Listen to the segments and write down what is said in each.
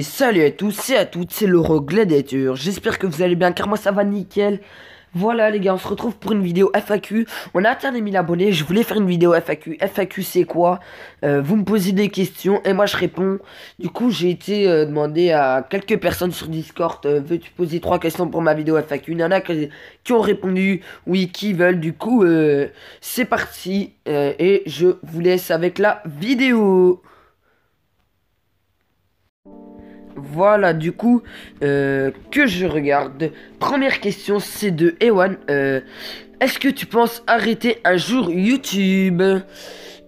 Salut à tous et à toutes, c'est l'Euro Gladiator. J'espère que vous allez bien car moi ça va nickel. Voilà les gars, on se retrouve pour une vidéo FAQ. On a atteint les 1000 abonnés, je voulais faire une vidéo FAQ. FAQ c'est quoi? Vous me posez des questions et moi je réponds. Du coup j'ai été demandé à quelques personnes sur Discord, veux-tu poser 3 questions pour ma vidéo FAQ? Il y en a qui ont répondu oui, qui veulent. Du coup c'est parti et je vous laisse avec la vidéo. Voilà, du coup, que je regarde. Première question, c'est de Ewan. Est-ce que tu penses arrêter un jour YouTube?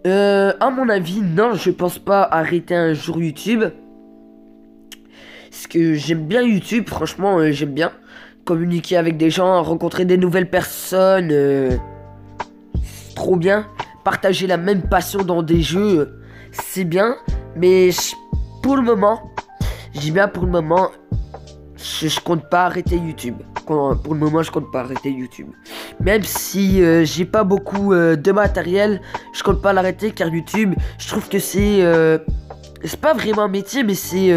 À mon avis, non, je pense pas arrêter un jour YouTube. Parce que j'aime bien YouTube, franchement, j'aime bien. Communiquer avec des gens, rencontrer des nouvelles personnes. C'est trop bien. Partager la même passion dans des jeux, c'est bien. Mais pour le moment... Je dis bien pour le moment, je compte pas arrêter YouTube. Pour le moment, je compte pas arrêter YouTube. Même si j'ai pas beaucoup de matériel, je compte pas l'arrêter car YouTube, je trouve que c'est pas vraiment un métier, mais c'est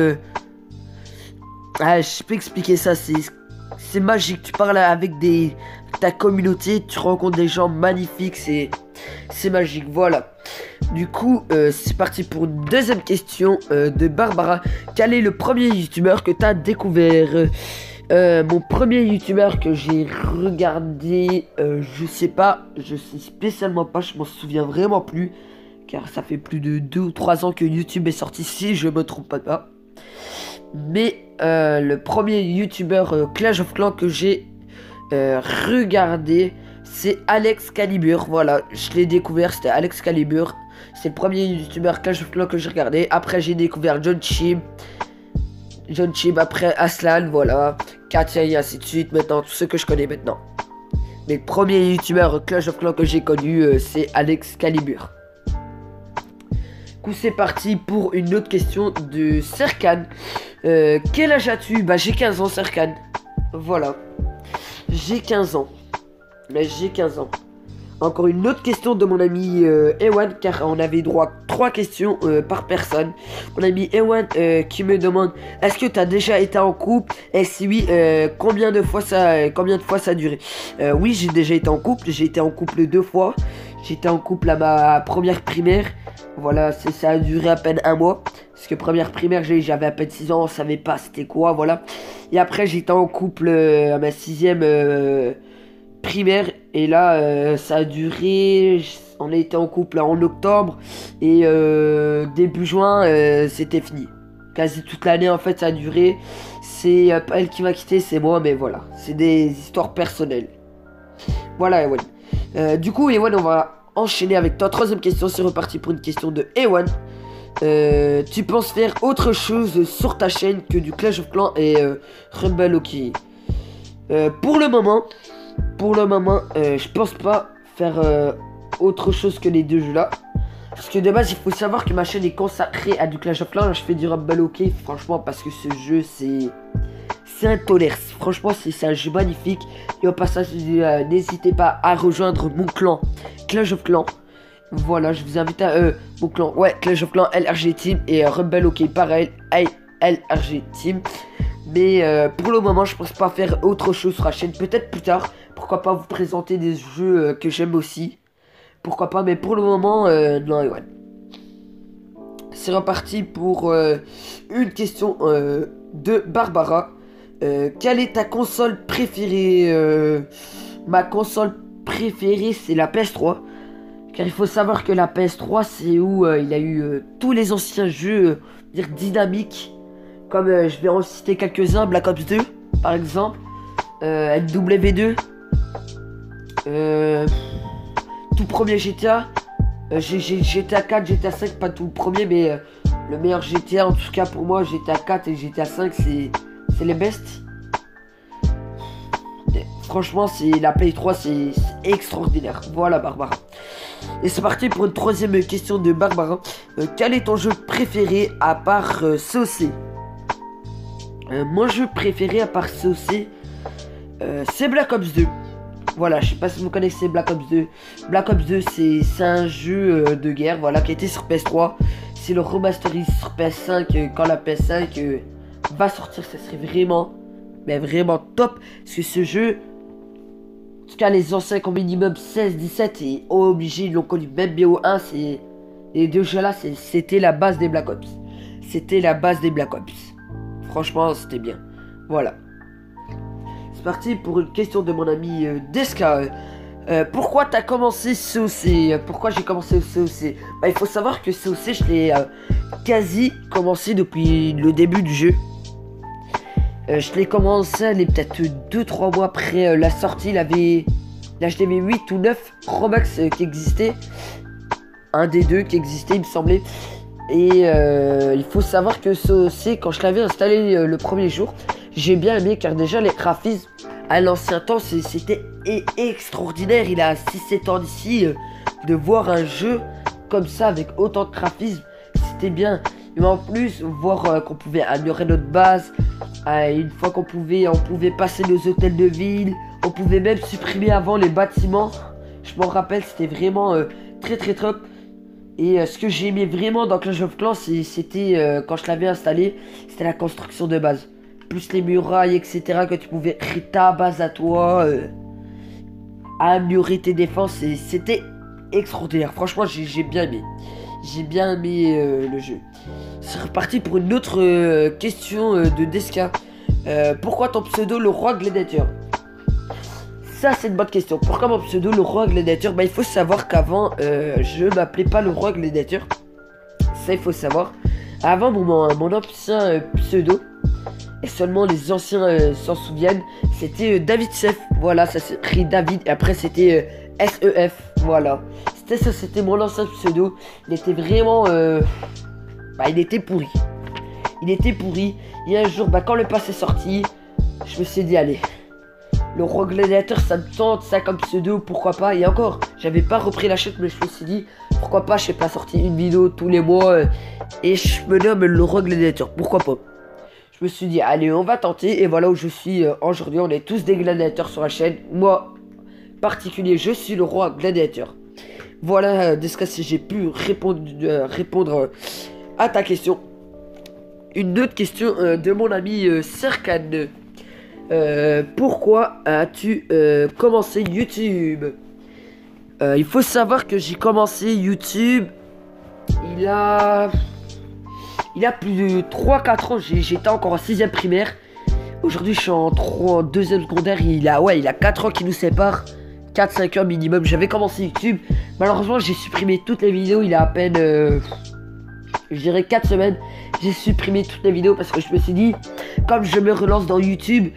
je peux expliquer ça. C'est magique. Tu parles avec ta communauté, tu rencontres des gens magnifiques, c'est magique. Voilà. Du coup, c'est parti pour une deuxième question de Barbara. Quel est le premier youtubeur que tu as découvert? Mon premier youtubeur que j'ai regardé, je sais pas, je sais spécialement pas, je m'en souviens vraiment plus. Car ça fait plus de 2 ou 3 ans que YouTube est sorti, si je me trompe pas. Mais le premier youtubeur Clash of Clans que j'ai regardé, c'est Alex Calibur. Voilà, je l'ai découvert, c'était Alex Calibur. C'est le premier youtubeur Clash of Clans que j'ai regardé. Après j'ai découvert John Chim, après Aslan, voilà, Katia et ainsi de suite. Maintenant tout ce que je connais maintenant. Mais le premier youtubeur Clash of Clans que j'ai connu, c'est Alex Calibur. Du coup c'est parti pour une autre question de Serkan. Quel âge as-tu? Bah j'ai 15 ans Serkan. Voilà. J'ai 15 ans. Mais j'ai 15 ans. Encore une autre question de mon ami Ewan, car on avait droit à 3 questions par personne. Mon ami Ewan qui me demande: est-ce que tu as déjà été en couple? Et si oui, combien de fois ça a duré? Oui, j'ai déjà été en couple. J'ai été en couple 2 fois. J'étais en couple à ma première primaire. Voilà, ça a duré à peine 1 mois. Parce que première primaire, j'avais à peine 6 ans, on savait pas c'était quoi, voilà. Et après, j'étais en couple à ma 6ème primaire. Et là, ça a duré... On a été en couple en octobre. Et début juin, c'était fini. Quasi toute l'année, en fait, ça a duré. C'est pas elle qui m'a quitté, c'est moi, mais voilà. C'est des histoires personnelles. Voilà, Ewan. Du coup, Ewan, on va enchaîner avec ta 3ème question. C'est reparti pour une question de Ewan. Tu penses faire autre chose sur ta chaîne que du Clash of Clans et Rumble Hockey? Pour le moment, je pense pas faire autre chose que les 2 jeux là. Parce que de base, il faut savoir que ma chaîne est consacrée à du Clash of Clans. Là, je fais du Rumble Hockey, franchement, parce que ce jeu, c'est intolérable. Franchement, c'est un jeu magnifique. Et au passage, n'hésitez pas à rejoindre mon clan Clash of Clans. Voilà, je vous invite à mon clan, ouais, Clash of Clans, LRG Team et Rumble Hockey, pareil, LRG Team. Mais pour le moment, je pense pas faire autre chose sur la chaîne. Peut-être plus tard, pourquoi pas vous présenter des jeux que j'aime aussi. Pourquoi pas, mais pour le moment, non, ouais. C'est reparti pour une question de Barbara. Quelle est ta console préférée? Ma console préférée, c'est la PS3. Car il faut savoir que la PS3, c'est où il y a eu tous les anciens jeux dire dynamiques. Comme je vais en citer quelques-uns. Black Ops 2, par exemple. NW2. Tout premier GTA. GTA 4, GTA 5, pas tout le premier, mais le meilleur GTA, en tout cas pour moi, GTA 4 et GTA 5, c'est les best. Franchement, la Play 3, c'est extraordinaire. Voilà, Barbara. Et c'est parti pour une 3ème question de Barbara. Quel est ton jeu préféré à part COC? Mon jeu préféré à part COC, c'est Black Ops 2. Voilà, je sais pas si vous connaissez Black Ops 2. Black Ops 2, c'est un jeu de guerre, voilà, qui a été sur PS3. C'est le remasterisé sur PS5 quand la PS5 va sortir, ça serait vraiment, mais vraiment top. Parce que ce jeu, en tout cas les anciens qui ont minimum 16, 17 et obligé, ils l'ont connu même BO1, c'est... Les deux jeux là, c'était la base des Black Ops. C'était la base des Black Ops. Franchement, c'était bien. Voilà. C'est parti pour une question de mon ami Deska. Pourquoi t'as commencé COC? Pourquoi j'ai commencé COC? Bah, il faut savoir que COC, je l'ai quasi commencé depuis le début du jeu. Je l'ai commencé, elle est peut-être 2-3 mois après la sortie. Il avait l'HDV 8 ou 9 Pro Max qui existait. Un des deux qui existait, il me semblait. Et il faut savoir que COC, quand je l'avais installé le premier jour, j'ai bien aimé car déjà les graphismes à l'ancien temps c'était extraordinaire. Il a 6-7 ans d'ici, de voir un jeu comme ça avec autant de graphismes, c'était bien. Mais en plus, voir qu'on pouvait améliorer notre base, une fois on pouvait passer nos hôtels de ville, on pouvait même supprimer avant les bâtiments. Je m'en rappelle, c'était vraiment très très top. Et ce que j'aimais vraiment dans Clash of Clans, c'était quand je l'avais installé, c'était la construction de base. Plus les murailles, etc. Que tu pouvais créer ta base à toi, améliorer tes défenses. Et c'était extraordinaire. Franchement, j'ai bien aimé. J'ai bien aimé le jeu. C'est reparti pour une autre question de Deska. Pourquoi ton pseudo le roi Gladiator? Ça, c'est une bonne question. Pourquoi mon pseudo le roi Gladiator? Bah, il faut savoir qu'avant, je m'appelais pas le roi Gladiator. Ça, il faut savoir. Avant, mon ancien pseudo, et seulement les anciens s'en souviennent, c'était David Sef. Voilà, ça s'est écrit David. Et après, c'était SEF. Voilà. C'était ça, c'était mon ancien pseudo. Il était vraiment... bah, il était pourri. Il était pourri. Et un jour, bah, quand le pass est sorti, je me suis dit, allez... Le roi Gladiator, ça me tente, ça comme pseudo, pourquoi pas. Et encore, j'avais pas repris la chaîne, mais je me suis dit, pourquoi pas, je sais pas, sorti une vidéo tous les mois. Et je me nomme le roi Gladiator, pourquoi pas. Je me suis dit, allez, on va tenter. Et voilà où je suis aujourd'hui, on est tous des gladiateurs sur la chaîne. Moi, particulier, je suis le roi Gladiator. Voilà, Deska, si j'ai pu répondre à ta question. Une autre question de mon ami Serkan. Pourquoi as-tu commencé YouTube? Il faut savoir que j'ai commencé YouTube il a plus de 3-4 ans. J'étais encore en 6ème primaire. Aujourd'hui je suis en 2ème secondaire. Il a 4 ans qui nous séparent, 4-5 ans minimum. J'avais commencé YouTube. Malheureusement j'ai supprimé toutes les vidéos. Il a à peine je dirais 4 semaines. J'ai supprimé toutes les vidéos parce que je me suis dit, comme je me relance dans YouTube,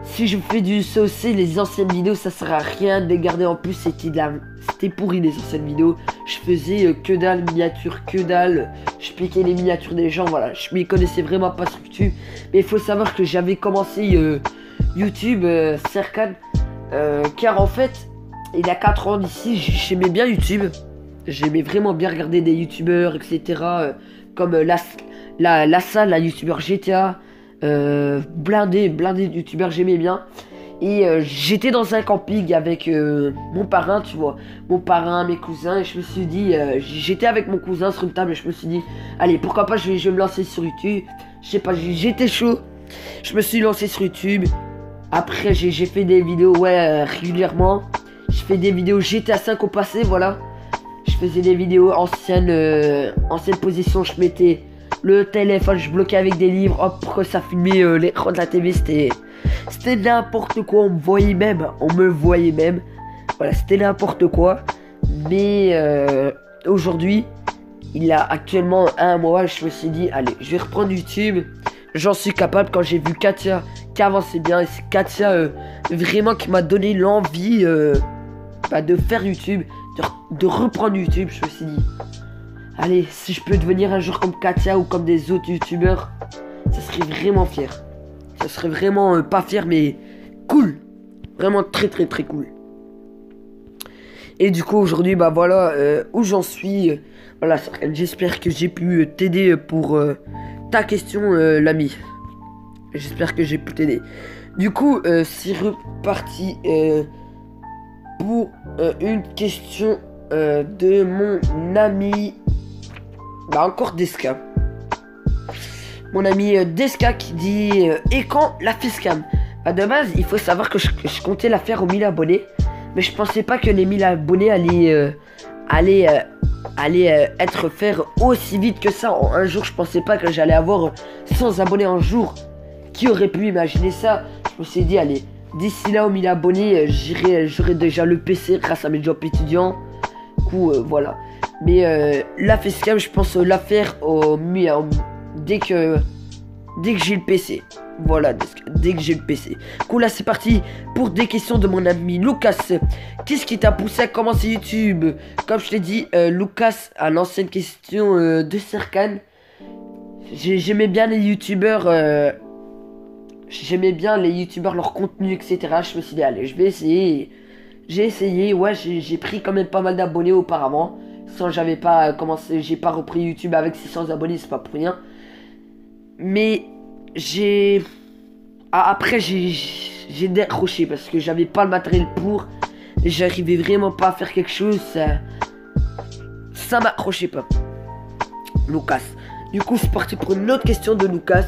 si je fais du COC, les anciennes vidéos, ça sert à rien de les garder. En plus, c'était pourri les anciennes vidéos. Je faisais que dalle, miniature, que dalle. Je piquais les miniatures des gens, voilà. Je m'y connaissais vraiment pas sur YouTube. Mais il faut savoir que j'avais commencé YouTube, Serkan, car en fait, il y a 4 ans d'ici, j'aimais bien YouTube. J'aimais vraiment bien regarder des youtubeurs, etc. Comme la salle, la youtubeur GTA. Blindé de youtubeurs, j'aimais bien. Et j'étais dans un camping avec mon parrain, tu vois. Mon parrain, mes cousins. Et je me suis dit, j'étais avec mon cousin sur une table. Et je me suis dit, allez, pourquoi pas, je vais me lancer sur YouTube. Je sais pas, j'étais chaud. Je me suis lancé sur YouTube. Après, j'ai fait des vidéos, régulièrement. Je fais des vidéos GTA 5 au passé, voilà. Je faisais des vidéos ancienne position. Je mettais le téléphone, je bloquais avec des livres, hop, pour que ça filmait l'écran de la TV. C'était n'importe quoi, on me voyait même. Voilà, c'était n'importe quoi. Mais aujourd'hui, il a actuellement 1 mois. Je me suis dit, allez, je vais reprendre YouTube. J'en suis capable. Quand j'ai vu Katia qui avançait bien, et c'est Katia vraiment qui m'a donné l'envie de faire YouTube, de reprendre YouTube. Je me suis dit, allez, si je peux devenir un jour comme Katia ou comme des autres youtubeurs, ça serait vraiment fier. Ça serait vraiment pas fier, mais cool. Vraiment très très très cool. Et du coup aujourd'hui, bah voilà où j'en suis. Voilà, j'espère que j'ai pu t'aider pour ta question, l'ami. J'espère que j'ai pu t'aider. Du coup, c'est reparti pour une question de mon ami. Bah encore Deska. mon ami Deska qui dit et quand la facecam? Bah de base, il faut savoir que je comptais la faire aux 1000 abonnés. Mais je pensais pas que les 1000 abonnés allaient être faire aussi vite que ça. En un jour, je pensais pas que j'allais avoir 100 abonnés en jour. Qui aurait pu imaginer ça? Je me suis dit, allez, d'ici là aux 1000 abonnés, j'aurai déjà le PC grâce à mes jobs étudiants. Du coup, voilà. Mais la facecam, je pense la faire dès que j'ai le PC. Voilà, dès que j'ai le PC. Cool, là c'est parti pour des questions de mon ami Lucas. Qu'est-ce qui t'a poussé à commencer YouTube? Comme je t'ai dit, Lucas a lancé une question de Serkan. J'aimais bien les youtubeurs. J'aimais bien les youtubeurs, leur contenu, etc. Je me suis dit, allez, je vais essayer. J'ai essayé, ouais, j'ai pris quand même pas mal d'abonnés auparavant. Sans j'avais pas commencé, j'ai pas repris YouTube avec 600 abonnés, c'est pas pour rien. Mais après j'ai décroché parce que j'avais pas le matériel pour et j'arrivais vraiment pas à faire quelque chose. Ça m'accrochait pas. Lucas. Du coup, c'est parti pour une autre question de Lucas.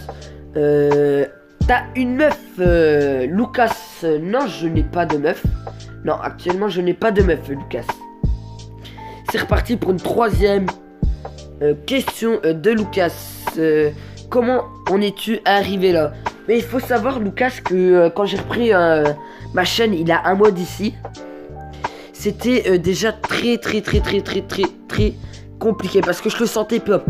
T'as une meuf, Lucas? Non, je n'ai pas de meuf. Non, actuellement, je n'ai pas de meuf, Lucas. C'est reparti pour une troisième question de Lucas. Comment en es-tu arrivé là? Mais il faut savoir, Lucas, que quand j'ai repris ma chaîne il y a un mois d'ici, c'était déjà très compliqué parce que je le sentais pas.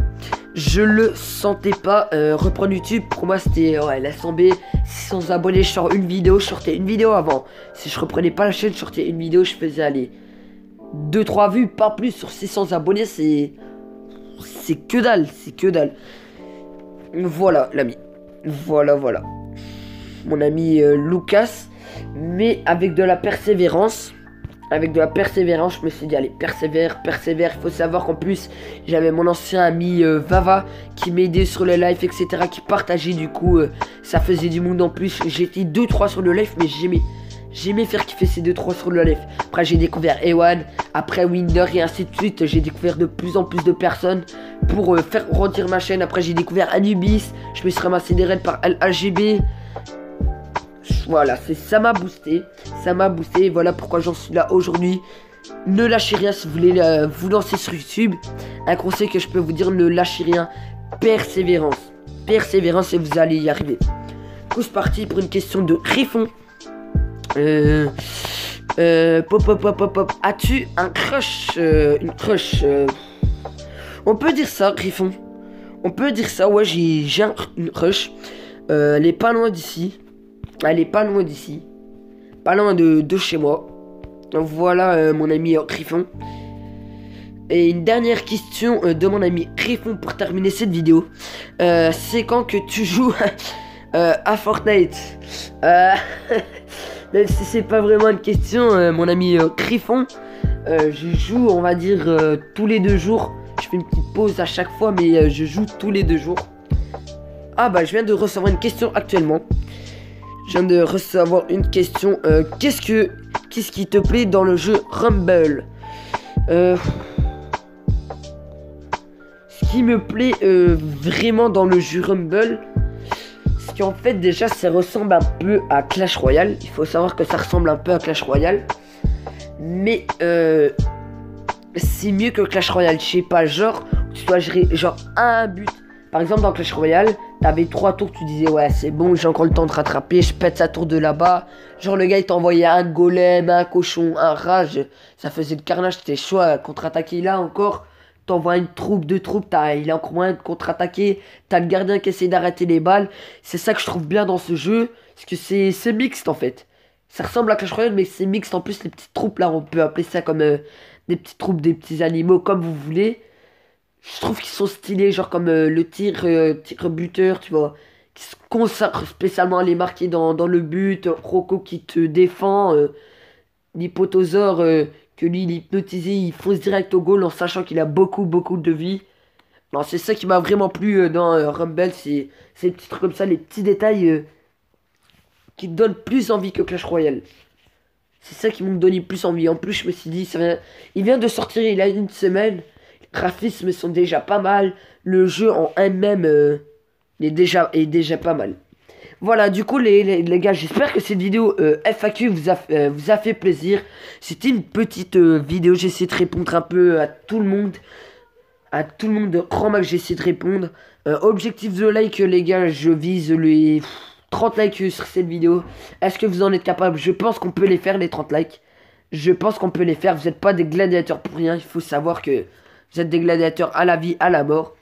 Je le sentais pas. Reprendre YouTube, pour moi, c'était ouais, laisse tomber. 600 abonnés, je sors une vidéo, je sortais une vidéo avant. Si je reprenais pas la chaîne, je sortais une vidéo, je faisais aller 2-3 vues, pas plus sur 600 abonnés, c'est que dalle, c'est que dalle. Voilà l'ami, voilà mon ami Lucas, mais avec de la persévérance, je me suis dit allez persévère, il faut savoir qu'en plus j'avais mon ancien ami Vava qui m'aidait sur le live etc, qui partageait, du coup ça faisait du monde en plus. J'étais 2-3 sur le live, mais j'aimais faire kiffer ces 2-3 sur le live. Après j'ai découvert Ewan, après Winder et ainsi de suite. J'ai découvert de plus en plus de personnes pour faire grandir ma chaîne. Après j'ai découvert Anubis, je me suis ramassé des raids par LHGB. Voilà, ça m'a boosté. Voilà pourquoi j'en suis là aujourd'hui. Ne lâchez rien si vous voulez vous lancer sur YouTube. Un conseil que je peux vous dire, ne lâchez rien. Persévérance et vous allez y arriver. Du coup c'est parti pour une question de Griffon. As-tu un crush, une crush on peut dire ça, Griffon. On peut dire ça, ouais, j'ai une crush. Elle est pas loin d'ici. Pas loin de chez moi. Voilà mon ami Griffon. Et une dernière question de mon ami Griffon pour terminer cette vidéo. C'est quand que tu joues à Fortnite? Même si c'est pas vraiment une question, mon ami Griffon. Je joue, on va dire, tous les 2 jours. Je fais une petite pause à chaque fois, mais je joue tous les 2 jours. Ah bah je viens de recevoir une question actuellement. Qu'est-ce qui te plaît dans le jeu Rumble? Ce qui me plaît vraiment dans le jeu Rumble, c'est qu'en fait déjà ça ressemble un peu à Clash Royale. Il faut savoir que ça ressemble un peu à Clash Royale, mais c'est mieux que Clash Royale. Je sais pas, genre tu dois gérer genre un but. Par exemple dans Clash Royale, t'avais 3 tours, tu disais ouais c'est bon, j'ai encore le temps de rattraper, je pète sa tour de là-bas. Genre le gars il t'envoyait un golem, un cochon, un rage, ça faisait le carnage, c'était chaud à contre-attaquer. Là encore, t'envoies une troupe, 2 troupes, il a encore moyen de contre-attaquer. T'as le gardien qui essaie d'arrêter les balles. C'est ça que je trouve bien dans ce jeu, parce que c'est mixte en fait. Ça ressemble à Clash Royale mais c'est mixte. En plus les petites troupes là, on peut appeler ça comme des petites troupes, des petits animaux, comme vous voulez. Je trouve qu'ils sont stylés, genre comme le tir buteur, tu vois, qui se consacre spécialement à les marquer dans le but. Rocco qui te défend, l'hypotosaure que lui il est hypnotisé, il fonce direct au goal en sachant qu'il a beaucoup de vie. Non, c'est ça qui m'a vraiment plu dans Rumble, c'est les petits trucs comme ça, les petits détails qui te donnent plus envie que Clash Royale. C'est ça qui m'ont donné plus envie. En plus je me suis dit, il vient de sortir il y a une semaine. Les graphismes sont déjà pas mal. Le jeu en elle-même il est déjà pas mal. Voilà, du coup, les gars, j'espère que cette vidéo FAQ vous a fait plaisir. C'était une petite vidéo, j'ai essayé de répondre un peu à tout le monde. À tout le monde de grand max, j'ai essayé de répondre. Objectif de like, les gars, je vise les 30 likes sur cette vidéo. Est-ce que vous en êtes capable? Je pense qu'on peut les faire, les 30 likes. Je pense qu'on peut les faire. Vous n'êtes pas des gladiateurs pour rien. Il faut savoir que vous êtes des gladiateurs à la vie, à la mort.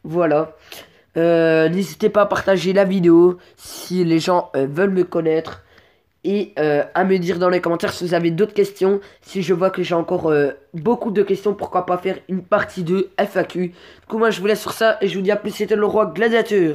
Voilà. N'hésitez pas à partager la vidéo si les gens veulent me connaître. Et à me dire dans les commentaires si vous avez d'autres questions. Si je vois que j'ai encore beaucoup de questions, pourquoi pas faire une partie 2 FAQ. Du coup, moi, je vous laisse sur ça. Et je vous dis à plus, c'était le roi gladiateur.